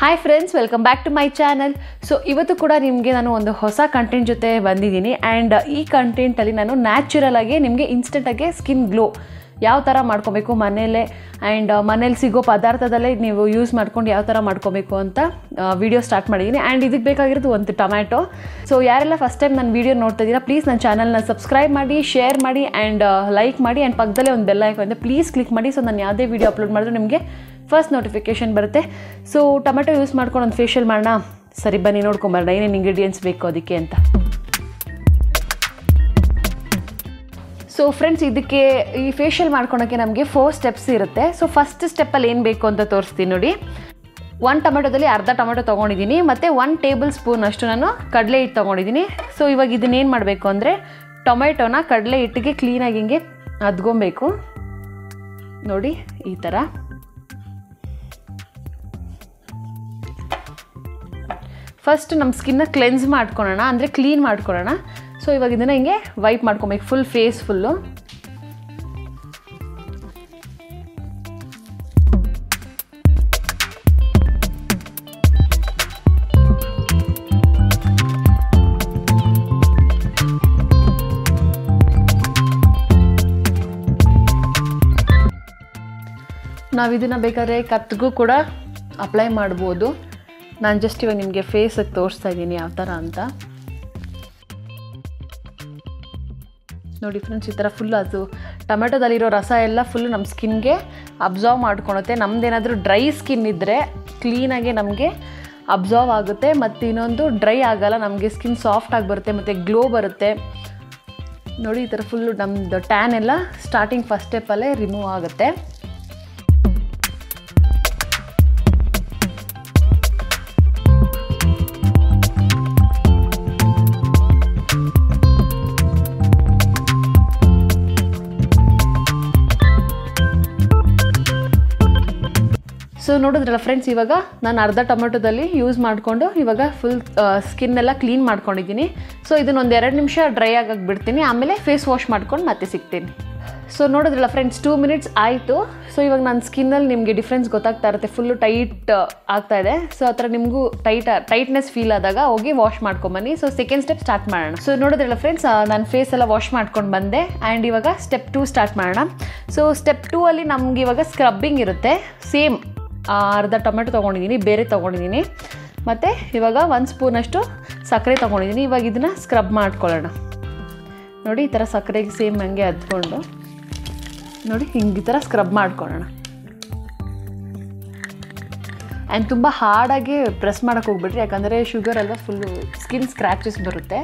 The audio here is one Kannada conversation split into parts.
Hi friends, welcome back to my channel. So ಇವತ್ತು ಕೂಡ ನಿಮಗೆ ನಾನು ಒಂದು ಹೊಸ ಕಂಟೆಂಟ್ ಜೊತೆ ಬಂದಿದ್ದೀನಿ. ಆ್ಯಂಡ್ ಈ ಕಂಟೆಂಟಲ್ಲಿ ನಾನು ನ್ಯಾಚುರಲ್ ಆಗಿ ನಿಮಗೆ ಇನ್ಸ್ಟೆಂಟಾಗಿ ಸ್ಕಿನ್ ಗ್ಲೋ ಯಾವ ಥರ ಮಾಡ್ಕೋಬೇಕು ಮನೇಲೇ ಆ್ಯಂಡ್ ಮನೇಲಿ ಸಿಗೋ ಪದಾರ್ಥದಲ್ಲೇ ನೀವು ಯೂಸ್ ಮಾಡ್ಕೊಂಡು ಯಾವ ಥರ ಮಾಡ್ಕೋಬೇಕು ಅಂತ ವಿಡಿಯೋ ಸ್ಟಾರ್ಟ್ ಮಾಡಿದ್ದೀನಿ. ಆ್ಯಂಡ್ ಇದಕ್ಕೆ ಬೇಕಾಗಿರೋದು ಒಂದು ಟೊಮ್ಯಾಟೊ. ಸೊ ಯಾರೆಲ್ಲ ಫಸ್ಟ್ ಟೈಮ್ ನನ್ನ ವಿಡಿಯೋ ನೋಡ್ತಾ ಇದ್ದೀರಾ, ಪ್ಲೀಸ್ ನನ್ನ ಚಾನಲ್ನ ಸಬ್ಸ್ಕ್ರೈಬ್ ಮಾಡಿ, ಶೇರ್ ಮಾಡಿ ಆ್ಯಂಡ್ ಲೈಕ್ ಮಾಡಿ. ಆ್ಯಂಡ್ ಪಕ್ಕದಲ್ಲೇ ಒಂದು ಬೆಲ್ ಐಕಾನ್ ಇದೆ, ಪ್ಲೀಸ್ ಕ್ಲಿಕ್ ಮಾಡಿ. ಸೊ ನಾನು ಯಾವುದೇ ವಿಡಿಯೋ ಅಪ್ಲೋಡ್ ಮಾಡಿದ್ರೆ ನಿಮಗೆ ಫಸ್ಟ್ ನೋಟಿಫಿಕೇಷನ್ ಬರುತ್ತೆ. ಸೊ ಟೊಮೆಟೊ ಯೂಸ್ ಮಾಡ್ಕೊಂಡು ಒಂದು ಫೇಶಿಯಲ್ ಮಾಡೋಣ. ಸರಿ ಬನ್ನಿ ನೋಡ್ಕೊಂಬರೋಣ ಏನೇನು ಇಂಗ್ರೀಡಿಯೆಂಟ್ಸ್ ಬೇಕು ಅದಕ್ಕೆ ಅಂತ. ಸೊ ಫ್ರೆಂಡ್ಸ್, ಇದಕ್ಕೆ ಈ ಫೇಶಿಯಲ್ ಮಾಡ್ಕೊಳಕ್ಕೆ ನಮಗೆ 4 ಸ್ಟೆಪ್ಸ್ ಇರುತ್ತೆ. ಸೊ ಫಸ್ಟ್ ಸ್ಟೆಪ್ಪಲ್ಲಿ ಏನು ಬೇಕು ಅಂತ ತೋರಿಸ್ತೀನಿ ನೋಡಿ. 1 ಟೊಮೆಟೊದಲ್ಲಿ ಅರ್ಧ ಟೊಮೆಟೊ ತೊಗೊಂಡಿದ್ದೀನಿ ಮತ್ತು 1 ಟೇಬಲ್ ಸ್ಪೂನ್ ಅಷ್ಟು ನಾನು ಕಡಲೆ ಹಿಟ್ಟು ತೊಗೊಂಡಿದ್ದೀನಿ. ಸೊ ಇವಾಗ ಇದನ್ನೇನು ಮಾಡಬೇಕು ಅಂದರೆ ಟೊಮೆಟೊನ ಕಡಲೆ ಹಿಟ್ಟಿಗೆ ಕ್ಲೀನಾಗಿ ಹಿಂಗೆ ಅದ್ಕೊಬೇಕು ನೋಡಿ, ಈ ಥರ. ಫಸ್ಟ್ ನಮ್ಮ ಸ್ಕಿನ್ನ ಕ್ಲೆನ್ಸ್ ಮಾಡ್ಕೊಳ್ಳೋಣ, ಅಂದರೆ ಕ್ಲೀನ್ ಮಾಡ್ಕೊಳ್ಳೋಣ. ಸೊ ಇವಾಗ ಇದನ್ನು ಹಿಂಗೆ ವೈಪ್ ಮಾಡ್ಕೊಬೇಕು ಫುಲ್ ಫೇಸ್ ಫುಲ್ಲು. ನಾವು ಇದನ್ನು ಬೇಕಾದರೆ ಕತ್ತಿಗೂ ಕೂಡ ಅಪ್ಲೈ ಮಾಡ್ಬೋದು. ನಾನು ಜಸ್ಟ್ ಇವಾಗ ನಿಮಗೆ ಫೇಸಿಗೆ ತೋರಿಸ್ತಾ ಇದ್ದೀನಿ ಯಾವ ಥರ ಅಂತ ನೋಡಿ. ಫ್ರೆಂಡ್ಸ್, ಈ ಥರ ಫುಲ್ ಅದು ಟೊಮೆಟೊದಲ್ಲಿರೋ ರಸ ಎಲ್ಲ ಫುಲ್ಲು ನಮ್ಮ ಸ್ಕಿನ್ಗೆ ಅಬ್ಸಾರ್ವ್ ಮಾಡ್ಕೊಳುತ್ತೆ. ನಮ್ಮದೇನಾದರೂ ಡ್ರೈ ಸ್ಕಿನ್ ಇದ್ದರೆ ಕ್ಲೀನಾಗಿ ನಮಗೆ ಅಬ್ಸಾರ್ವ್ ಆಗುತ್ತೆ. ಮತ್ತು ಇನ್ನೊಂದು ಡ್ರೈ ಆಗೋಲ್ಲ, ನಮಗೆ ಸ್ಕಿನ್ ಸಾಫ್ಟ್ ಆಗಿ ಬರುತ್ತೆ ಮತ್ತು ಗ್ಲೋ ಬರುತ್ತೆ ನೋಡಿ. ಈ ಥರ ಫುಲ್ಲು ನಮ್ಮದು ಟ್ಯಾನ್ ಎಲ್ಲ ಸ್ಟಾರ್ಟಿಂಗ್ ಫಸ್ಟ್ ಸ್ಟೆಪ್ಪಲ್ಲೇ ರಿಮೂವ್ ಆಗುತ್ತೆ. ಸೊ ನೋಡಿದ್ರಲ್ಲ ಫ್ರೆಂಡ್ಸ್, ಇವಾಗ ನಾನು ಅರ್ಧ ಟೊಮೆಟೊದಲ್ಲಿ ಯೂಸ್ ಮಾಡಿಕೊಂಡು ಇವಾಗ ಫುಲ್ ಸ್ಕಿನ್ನೆಲ್ಲ ಕ್ಲೀನ್ ಮಾಡ್ಕೊಂಡಿದ್ದೀನಿ. ಸೊ ಇದನ್ನೊಂದು 2 ನಿಮಿಷ ಡ್ರೈ ಆಗಕ್ಕೆ ಬಿಡ್ತೀನಿ, ಆಮೇಲೆ ಫೇಸ್ ವಾಶ್ ಮಾಡ್ಕೊಂಡು ಮತ್ತೆ ಸಿಗ್ತೀನಿ. ಸೊ ನೋಡಿದ್ರಲ್ಲ ಫ್ರೆಂಡ್ಸ್, 2 ಮಿನಿಟ್ಸ್ ಆಯಿತು. ಸೊ ಇವಾಗ ನನ್ನ ಸ್ಕಿನ್ನಲ್ಲಿ ನಿಮಗೆ ಡಿಫ್ರೆನ್ಸ್ ಗೊತ್ತಾಗ್ತಾ ಇರುತ್ತೆ, ಫುಲ್ಲು ಟೈಟ್ ಆಗ್ತಾಯಿದೆ. ಸೊ ಆ ಥರ ನಿಮಗೂ ಟೈಟ್ನೆಸ್ ಫೀಲ್ ಆದಾಗ ಹೋಗಿ ವಾಶ್ ಮಾಡ್ಕೊಂಬನ್ನಿ. ಸೊ ಸೆಕೆಂಡ್ ಸ್ಟೆಪ್ ಸ್ಟಾರ್ಟ್ ಮಾಡೋಣ. ಸೊ ನೋಡಿದ್ರಲ್ಲ ಫ್ರೆಂಡ್ಸ್, ನಾನು ಫೇಸ್ ಎಲ್ಲ ವಾಶ್ ಮಾಡ್ಕೊಂಡು ಬಂದೆ. ಆ್ಯಂಡ್ ಇವಾಗ ಸ್ಟೆಪ್ 2 ಸ್ಟಾರ್ಟ್ ಮಾಡೋಣ. ಸೊ ಸ್ಟೆಪ್ 2 ಅಲ್ಲಿ ನಮ್ಗೆ ಇವಾಗ ಸ್ಕ್ರಬ್ಬಿಂಗ್ ಇರುತ್ತೆ. ಸೇಮ್ ಅರ್ಧ ಟೊಮೆಟೊ ತೊಗೊಂಡಿದ್ದೀನಿ, ಬೇರೆ ತೊಗೊಂಡಿದ್ದೀನಿ. ಮತ್ತು ಇವಾಗ 1 ಸ್ಪೂನಷ್ಟು ಸಕ್ಕರೆ ತೊಗೊಂಡಿದ್ದೀನಿ. ಇವಾಗ ಇದನ್ನು ಸ್ಕ್ರಬ್ ಮಾಡ್ಕೊಳ್ಳೋಣ ನೋಡಿ. ಈ ಥರ ಸಕ್ಕರೆಗೆ ಸೇಮ್ ಹಂಗೆ ಹದ್ಕೊಂಡು ನೋಡಿ, ಹಿಂಗೆ ಈ ಥರ ಸ್ಕ್ರಬ್ ಮಾಡ್ಕೊಳ್ಳೋಣ. ಆ್ಯಂಡ್ ತುಂಬ ಹಾರ್ಡಾಗಿ ಪ್ರೆಸ್ ಮಾಡೋಕ್ಕೆ ಹೋಗ್ಬಿಟ್ರಿ, ಯಾಕಂದರೆ ಶುಗರ್ ಅಲ್ವಾ ಫುಲ್ಲು ಸ್ಕಿನ್ ಸ್ಕ್ರ್ಯಾಚಸ್ ಬರುತ್ತೆ.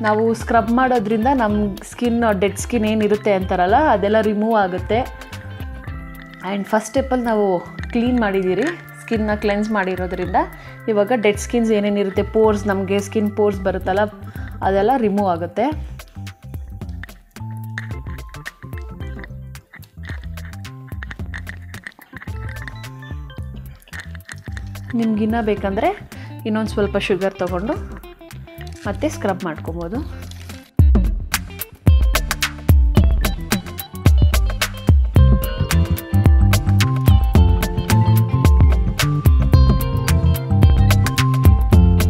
ನಾವು ಸ್ಕ್ರಬ್ ಮಾಡೋದ್ರಿಂದ ನಮ್ಮ ಸ್ಕಿನ್ ಡೆಡ್ ಸ್ಕಿನ್ ಏನಿರುತ್ತೆ ಅಂತಾರಲ್ಲ, ಅದೆಲ್ಲ ರಿಮೂವ್ ಆಗುತ್ತೆ. ಆ್ಯಂಡ್ ಫಸ್ಟ್ ಸ್ಟೆಪ್ಪಲ್ಲಿ ನಾವು ಕ್ಲೀನ್ ಮಾಡಿದ್ದೀರಿ, ಸ್ಕಿನ್ನ ಕ್ಲೆನ್ಸ್ ಮಾಡಿರೋದ್ರಿಂದ ಇವಾಗ ಡೆಡ್ ಸ್ಕಿನ್ಸ್ ಏನೇನಿರುತ್ತೆ, ಪೋರ್ಸ್, ನಮಗೆ ಸ್ಕಿನ್ ಪೋರ್ಸ್ ಬರುತ್ತಲ್ಲ, ಅದೆಲ್ಲ ರಿಮೂವ್ ಆಗುತ್ತೆ. ನಿಮ್ಗಿನ್ನ ಬೇಕಂದರೆ ಇನ್ನೊಂದು ಸ್ವಲ್ಪ ಶುಗರ್ ತೊಗೊಂಡು ಮತ್ತೆ ಸ್ಕ್ರಬ್ ಮಾಡ್ಕೊಬೋದು.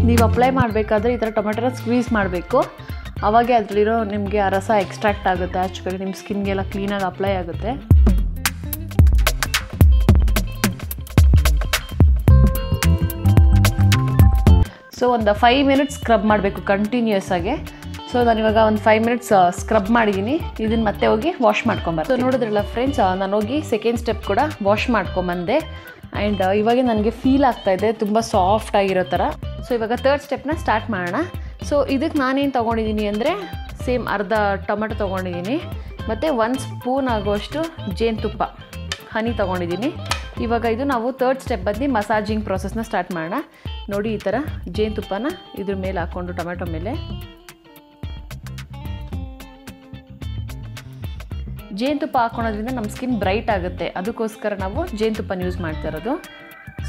ನೀವು ಅಪ್ಲೈ ಮಾಡಬೇಕಾದ್ರೆ ಈ ಥರ ಟೊಮೆಟೊನ ಸ್ಕ್ವೀಸ್ ಮಾಡಬೇಕು, ಅವಾಗೇ ಅದರಲ್ಲಿರೋ ನಿಮಗೆ ಆ ರಸ ಎಕ್ಸ್ಟ್ರಾಕ್ಟ್ ಆಗುತ್ತೆ, ಆಚೆ ಕಡೆ ನಿಮ್ಮ ಸ್ಕಿನ್ಗೆಲ್ಲ ಕ್ಲೀನಾಗಿ ಅಪ್ಲೈ ಆಗುತ್ತೆ. ಸೊ ಒಂದು 5 ಮಿನಿಟ್ಸ್ ಸ್ಕ್ರಬ್ ಮಾಡಬೇಕು ಕಂಟಿನ್ಯೂಸ್ ಆಗಿ. ಸೊ ನಾನಿವಾಗ ಒಂದು 5 ಮಿನಿಟ್ಸ್ ಸ್ಕ್ರಬ್ ಮಾಡಿದ್ದೀನಿ. ಇದನ್ನು ಮತ್ತೆ ಹೋಗಿ ವಾಶ್ ಮಾಡ್ಕೊಂಬರ್ತೀನಿ. ಸೊ ನೋಡಿದ್ರಲ್ಲ ಫ್ರೆಂಡ್ಸ್, ನಾನು ಹೋಗಿ ಸೆಕೆಂಡ್ ಸ್ಟೆಪ್ ಕೂಡ ವಾಶ್ ಮಾಡ್ಕೊಂಬಂದೆ. ಆ್ಯಂಡ್ ಇವಾಗ ನನಗೆ ಫೀಲ್ ಆಗ್ತಾಯಿದೆ ತುಂಬ ಸಾಫ್ಟ್ ಆಗಿರೋ ಥರ. ಸೊ ಇವಾಗ ಥರ್ಡ್ ಸ್ಟೆಪ್ನ ಸ್ಟಾರ್ಟ್ ಮಾಡೋಣ. ಸೊ ಇದಕ್ಕೆ ನಾನೇನು ತೊಗೊಂಡಿದ್ದೀನಿ ಅಂದರೆ ಸೇಮ್ ಅರ್ಧ ಟೊಮೆಟೊ ತೊಗೊಂಡಿದ್ದೀನಿ ಮತ್ತು 1 ಸ್ಪೂನ್ ಆಗುವಷ್ಟು ಜೇನುತುಪ್ಪ, ಹನಿ ತೊಗೊಂಡಿದ್ದೀನಿ. ಇವಾಗ ಇದು ನಾವು ಥರ್ಡ್ ಸ್ಟೆಪ್ ಬಂದು ಮಸಾಜಿಂಗ್ ಪ್ರೊಸೆಸ್ನ ಸ್ಟಾರ್ಟ್ ಮಾಡೋಣ ನೋಡಿ. ಈ ಥರ ಜೇನುತುಪ್ಪನ ಇದ್ರ ಮೇಲೆ ಹಾಕ್ಕೊಂಡು ಟೊಮೆಟೊ ಮೇಲೆ ಜೇನುತುಪ್ಪ ಹಾಕ್ಕೊಳೋದ್ರಿಂದ ನಮ್ಮ ಸ್ಕಿನ್ ಬ್ರೈಟ್ ಆಗುತ್ತೆ, ಅದಕ್ಕೋಸ್ಕರ ನಾವು ಜೇನುತುಪ್ಪನ ಯೂಸ್ ಮಾಡ್ತಾ ಇರೋದು.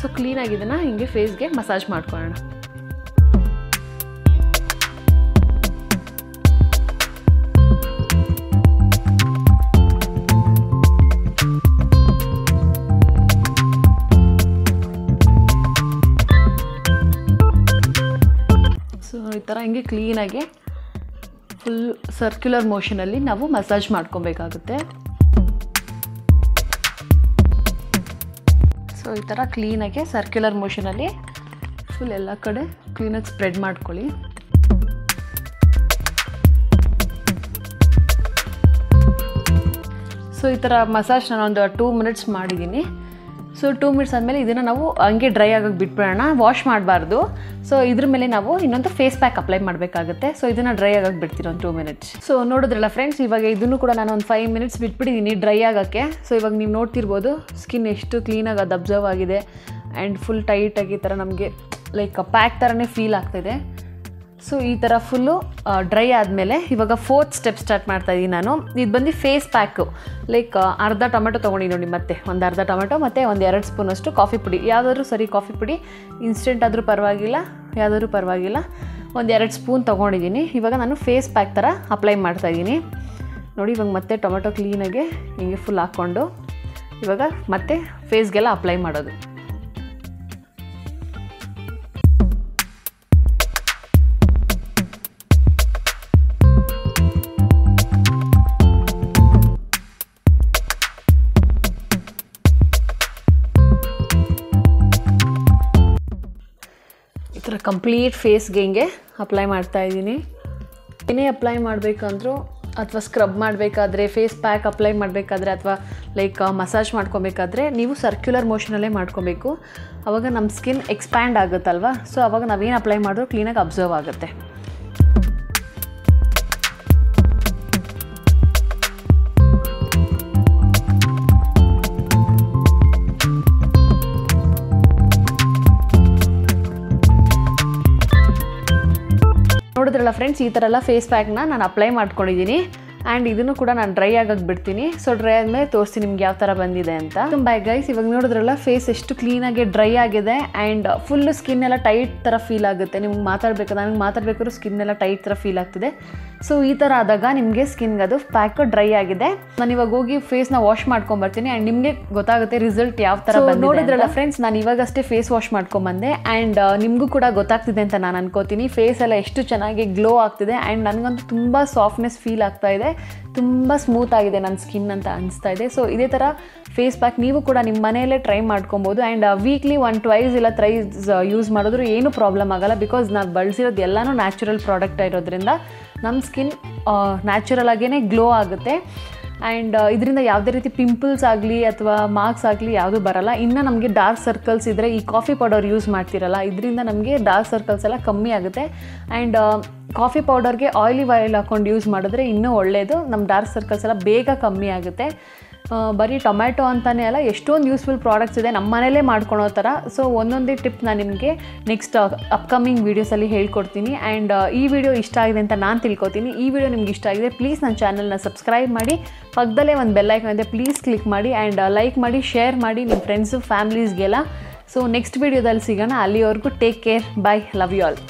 ಸೊ ಕ್ಲೀನಾಗಿ ಇದನ್ನು ಹಿಂಗೆ ಫೇಸ್ಗೆ ಮಸಾಜ್ ಮಾಡ್ಕೊಳ್ಳೋಣ. ಹಂಗೆ ಕ್ಲೀನಾಗಿ ಫುಲ್ ಸರ್ಕ್ಯುಲರ್ ಮೋಷನಲ್ಲಿ ನಾವು ಮಸಾಜ್ ಮಾಡ್ಕೊಬೇಕಾಗುತ್ತೆ. ಸೊ ಈ ಥರ ಕ್ಲೀನಾಗಿ ಸರ್ಕ್ಯುಲರ್ ಮೋಷನಲ್ಲಿ ಫುಲ್ ಎಲ್ಲ ಕಡೆ ಕ್ಲೀನಾಗಿ ಸ್ಪ್ರೆಡ್ ಮಾಡ್ಕೊಳ್ಳಿ. ಸೊ ಈ ಥರ ಮಸಾಜ್ ನಾನು ಒಂದು 2 ಮಿನಿಟ್ಸ್ ಮಾಡಿದ್ದೀನಿ. ಸೊ 2 ಮಿನಿಟ್ಸ್ ಆದಮೇಲೆ ಇದನ್ನು ನಾವು ಹಂಗೆ ಡ್ರೈ ಆಗೋಕ್ಕೆ ಬಿಟ್ಬಿಡೋಣ, ವಾಶ್ ಮಾಡಬಾರ್ದು. ಸೊ ಇದ್ರ ಮೇಲೆ ನಾವು ಇನ್ನೊಂದು ಫೇಸ್ ಪ್ಯಾಕ್ ಅಪ್ಲೈ ಮಾಡಬೇಕಾಗುತ್ತೆ. ಸೊ ಇದನ್ನು ಡ್ರೈ ಆಗೋಕ್ಕೆ ಬಿಡ್ತೀನಿ ಒಂದು 2 ಮಿನಿಟ್ಸ್. ಸೊ ನೋಡಿದ್ರಲ್ಲ ಫ್ರೆಂಡ್ಸ್, ಇವಾಗ ಇದನ್ನು ಕೂಡ ನಾನು ಒಂದು 5 ಮಿನಿಟ್ಸ್ ಬಿಟ್ಬಿಟ್ಟಿದ್ದೀನಿ ಡ್ರೈ ಆಗೋಕ್ಕೆ. ಸೊ ಇವಾಗ ನೀವು ನೋಡ್ತಿರ್ಬೋದು ಸ್ಕಿನ್ ಎಷ್ಟು ಕ್ಲೀನಾಗಿ ಅದು ಅಬ್ಸರ್ವ್ ಆಗಿದೆ ಆ್ಯಂಡ್ ಫುಲ್ ಟೈಟಾಗಿ ಈ ಥರ ನಮಗೆ ಲೈಕ್ ಪ್ಯಾಕ್ ಥರನೇ ಫೀಲ್ ಆಗ್ತಾಯಿದೆ. ಸೊ ಈ ಥರ ಫುಲ್ಲು ಡ್ರೈ ಆದಮೇಲೆ ಇವಾಗ 4th ಸ್ಟೆಪ್ ಸ್ಟಾರ್ಟ್ ಮಾಡ್ತಾಯಿದ್ದೀನಿ ನಾನು. ಇದು ಬಂದು ಫೇಸ್ ಪ್ಯಾಕು, ಲೈಕ್ ಅರ್ಧ ಟೊಮೆಟೊ ತೊಗೊಂಡು ನೋಡಿ, ಮತ್ತೆ ಒಂದು ಅರ್ಧ ಟೊಮೆಟೊ ಮತ್ತು ಒಂದು 2 ಸ್ಪೂನಷ್ಟು ಕಾಫಿ ಪುಡಿ, ಯಾವುದಾದ್ರೂ ಸರಿ ಕಾಫಿ ಪುಡಿ, ಇನ್ಸ್ಟೆಂಟ್ ಆದರೂ ಪರವಾಗಿಲ್ಲ, ಯಾವುದಾದ್ರೂ ಪರವಾಗಿಲ್ಲ, ಒಂದು 2 ಸ್ಪೂನ್ ತೊಗೊಂಡಿದ್ದೀನಿ. ಇವಾಗ ನಾನು ಫೇಸ್ ಪ್ಯಾಕ್ ಥರ ಅಪ್ಲೈ ಮಾಡ್ತಾಯಿದ್ದೀನಿ ನೋಡಿ. ಇವಾಗ ಮತ್ತೆ ಟೊಮೆಟೊ ಕ್ಲೀನಾಗೆ ಹಿಂಗೆ ಫುಲ್ ಹಾಕ್ಕೊಂಡು ಇವಾಗ ಮತ್ತೆ ಫೇಸ್ಗೆಲ್ಲ ಅಪ್ಲೈ ಮಾಡೋದು. ಈ ಥರ ಕಂಪ್ಲೀಟ್ ಫೇಸ್ಗೆ ಹಿಂಗೆ ಅಪ್ಲೈ ಮಾಡ್ತಾಯಿದ್ದೀನಿ. ಏನೇ ಅಪ್ಲೈ ಮಾಡಬೇಕಂದ್ರೂ ಅಥವಾ ಸ್ಕ್ರಬ್ ಮಾಡಬೇಕಾದ್ರೆ, ಫೇಸ್ ಪ್ಯಾಕ್ ಅಪ್ಲೈ ಮಾಡಬೇಕಾದ್ರೆ ಅಥವಾ ಲೈಕ್ ಮಸಾಜ್ ಮಾಡ್ಕೊಬೇಕಾದ್ರೆ ನೀವು ಸರ್ಕ್ಯುಲರ್ ಮೋಷನಲ್ಲೇ ಮಾಡ್ಕೊಬೇಕು. ಆವಾಗ ನಮ್ಮ ಸ್ಕಿನ್ ಎಕ್ಸ್ಪ್ಯಾಂಡ್ ಆಗುತ್ತಲ್ವ, ಸೊ ಆವಾಗ ನಾವೇನು ಅಪ್ಲೈ ಮಾಡಿದ್ರೂ ಕ್ಲೀನಾಗಿ ಅಬ್ಸರ್ವ್ ಆಗುತ್ತೆ. ನೋಡಿದ್ರಲ್ಲ ಫ್ರೆಂಡ್ಸ್, ಈ ಥರ ಎಲ್ಲ ಫೇಸ್ ಪ್ಯಾಕ್ನ ನಾನು ಅಪ್ಲೈ ಮಾಡ್ಕೊಂಡಿದ್ದೀನಿ ಆ್ಯಂಡ್ ಇದನ್ನು ಕೂಡ ನಾನು ಡ್ರೈ ಆಗೋಕ್ಕೆ ಬಿಡ್ತೀನಿ. ಸೊ ಡ್ರೈ ಆದಮೇಲೆ ತೋರಿಸ್ತೀನಿ ನಿಮ್ಗೆ ಯಾವ ಥರ ಬಂದಿದೆ ಅಂತ. ಬಾಯ್ ಗೈಸ್, ಇವಾಗ ನೋಡಿದ್ರಲ್ಲ ಫೇಸ್ ಎಷ್ಟು ಕ್ಲೀನಾಗಿ ಡ್ರೈ ಆಗಿದೆ ಆ್ಯಂಡ್ ಫುಲ್ಲು ಸ್ಕಿನ್ ಎಲ್ಲ ಟೈಟ್ ಥರ ಫೀಲ್ ಆಗುತ್ತೆ. ನಿಮ್ಗೆ ನನಗೆ ಮಾತಾಡಬೇಕಾದ್ರೂ ಸ್ಕಿನ್ ಎಲ್ಲ ಟೈಟ್ ಥರ ಫೀಲ್ ಆಗ್ತಿದೆ. ಸೊ ಈ ಥರ ಆದಾಗ ನಿಮಗೆ ಸ್ಕಿನ್ಗೆ ಅದು ಪ್ಯಾಕು ಡ್ರೈ ಆಗಿದೆ. ನಾನು ಇವಾಗ ಹೋಗಿ ಫೇಸ್ನ ವಾಶ್ ಮಾಡ್ಕೊಂಬರ್ತೀನಿ ಆ್ಯಂಡ್ ನಿಮಗೆ ಗೊತ್ತಾಗುತ್ತೆ ರಿಸಲ್ಟ್ ಯಾವ ಥರ ಬಂದಿದೆ. ನೋಡಿದ್ರಲ್ಲ ಫ್ರೆಂಡ್ಸ್, ನಾನು ಇವಾಗಷ್ಟೇ ಫೇಸ್ ವಾಶ್ ಮಾಡ್ಕೊಂಬಂದೆ ಆ್ಯಂಡ್ ನಿಮಗೂ ಕೂಡ ಗೊತ್ತಾಗ್ತಿದೆ ಅಂತ ನಾನು ಅನ್ಕೋತೀನಿ. ಫೇಸ್ ಎಲ್ಲ ಎಷ್ಟು ಚೆನ್ನಾಗಿ ಗ್ಲೋ ಆಗ್ತಿದೆ ಆ್ಯಂಡ್ ನನಗಂತೂ ತುಂಬ ಸಾಫ್ಟ್ನೆಸ್ ಫೀಲ್ ಆಗ್ತಾ ಇದೆ, ತುಂಬ ಸ್ಮೂತ್ ಆಗಿದೆ ನನ್ನ ಸ್ಕಿನ್ ಅಂತ ಅನಿಸ್ತಾ ಇದೆ. ಸೊ ಇದೇ ಥರ ಫೇಸ್ ಪ್ಯಾಕ್ ನೀವು ಕೂಡ ನಿಮ್ಮ ಮನೆಯಲ್ಲೇ ಟ್ರೈ ಮಾಡ್ಕೊಬೋದು ಆ್ಯಂಡ್ ವೀಕ್ಲಿ 1-2 ಇಲ್ಲ 3 ಯೂಸ್ ಮಾಡಿದ್ರು ಏನೂ ಪ್ರಾಬ್ಲಮ್ ಆಗೋಲ್ಲ. ಬಿಕಾಸ್ ನಾವು ಬಳಸಿರೋದು ಎಲ್ಲನೂ ನ್ಯಾಚುರಲ್ ಪ್ರಾಡಕ್ಟ್ ಇರೋದ್ರಿಂದ ನಮ್ಮ ಸ್ಕಿನ್ ನ್ಯಾಚುರಲ್ ಆಗೇ ಗ್ಲೋ ಆಗುತ್ತೆ ಆ್ಯಂಡ್ ಇದರಿಂದ ಯಾವುದೇ ರೀತಿ ಪಿಂಪಲ್ಸ್ ಆಗಲಿ ಅಥವಾ ಮಾರ್ಕ್ಸ್ ಆಗಲಿ ಯಾವುದೂ ಬರೋಲ್ಲ. ಇನ್ನು ನಮಗೆ ಡಾರ್ಕ್ ಸರ್ಕಲ್ಸ್ ಇದ್ದರೆ ಈ ಕಾಫಿ ಪೌಡರ್ ಯೂಸ್ ಮಾಡ್ತಿರಲ್ಲ, ಇದರಿಂದ ನಮಗೆ ಡಾರ್ಕ್ ಸರ್ಕಲ್ಸ್ ಎಲ್ಲ ಕಮ್ಮಿ ಆಗುತ್ತೆ ಆ್ಯಂಡ್ ಕಾಫಿ ಪೌಡರ್ಗೆ ಆಯಿಲ್ ಹಾಕ್ಕೊಂಡು ಯೂಸ್ ಮಾಡಿದ್ರೆ ಇನ್ನೂ ಒಳ್ಳೆಯದು. ನಮ್ಮ ಡಾರ್ಕ್ ಸರ್ಕಲ್ಸ್ ಎಲ್ಲ ಬೇಗ ಕಮ್ಮಿ ಆಗುತ್ತೆ. ಬರೀ ಟೊಮ್ಯಾಟೊ ಅಂತಲೇ ಅಲ್ಲ, ಎಷ್ಟೊಂದು ಯೂಸ್ಫುಲ್ ಪ್ರಾಡಕ್ಟ್ಸ್ ಇದೆ ನಮ್ಮ ಮನೇಲೇ ಮಾಡ್ಕೊಳೋ ಥರ. ಸೊ ಒಂದೊಂದೇ ಟಿಪ್ ನಾನು ನಿಮಗೆ ನೆಕ್ಸ್ಟ್ ಅಪ್ಕಮಿಂಗ್ ವೀಡಿಯೋಸಲ್ಲಿ ಹೇಳ್ಕೊಡ್ತೀನಿ ಆ್ಯಂಡ್ ಈ ವಿಡಿಯೋ ಇಷ್ಟ ಆಗಿದೆ ಅಂತ ನಾನು ತಿಳ್ಕೊತೀನಿ. ಈ ವಿಡಿಯೋ ನಿಮ್ಗೆ ಇಷ್ಟ ಆಗಿದೆ ಪ್ಲೀಸ್ ನನ್ನ ಚಾನಲ್ನ ಸಬ್ಸ್ಕ್ರೈಬ್ ಮಾಡಿ, ಪಕ್ಕದಲ್ಲೇ ಒಂದು ಬೆಲ್ ಐಕಾನ್ ಇದೆ ಪ್ಲೀಸ್ ಕ್ಲಿಕ್ ಮಾಡಿ ಆ್ಯಂಡ್ ಲೈಕ್ ಮಾಡಿ, ಶೇರ್ ಮಾಡಿ ನಿಮ್ಮ ಫ್ರೆಂಡ್ಸು ಫ್ಯಾಮ್ಲೀಸ್ಗೆಲ್ಲ. ಸೊ ನೆಕ್ಸ್ಟ್ ವೀಡಿಯೋದಲ್ಲಿ ಸಿಗೋಣ. ಅಲ್ಲಿವರೆಗೂ take care, bye, love you all.